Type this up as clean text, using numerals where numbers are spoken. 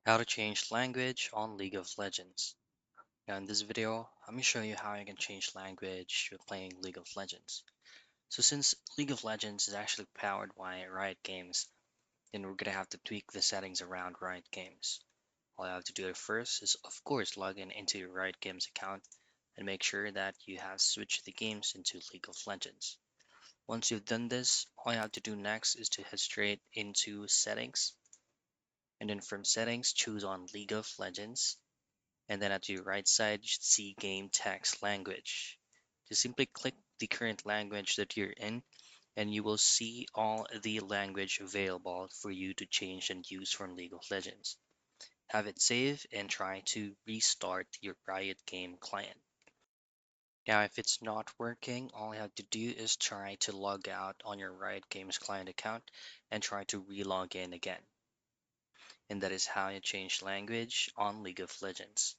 How to change language on League of Legends. Now in this video, I'm going to show you how you can change language with playing League of Legends. So since League of Legends is actually powered by Riot Games, then we're going to have to tweak the settings around Riot Games. All you have to do first is of course log in into your Riot Games account and make sure that you have switched the games into League of Legends. Once you've done this, all you have to do next is to head straight into settings, and then from settings choose on League of Legends, and then at your right side you should see game text language. Just simply click the current language that you're in and you will see all the language available for you to change and use from League of Legends. Have it save and try to restart your Riot game client. Now if it's not working, all you have to do is try to log out on your Riot Games client account and try to re-log in again. And that is how you change language on League of Legends.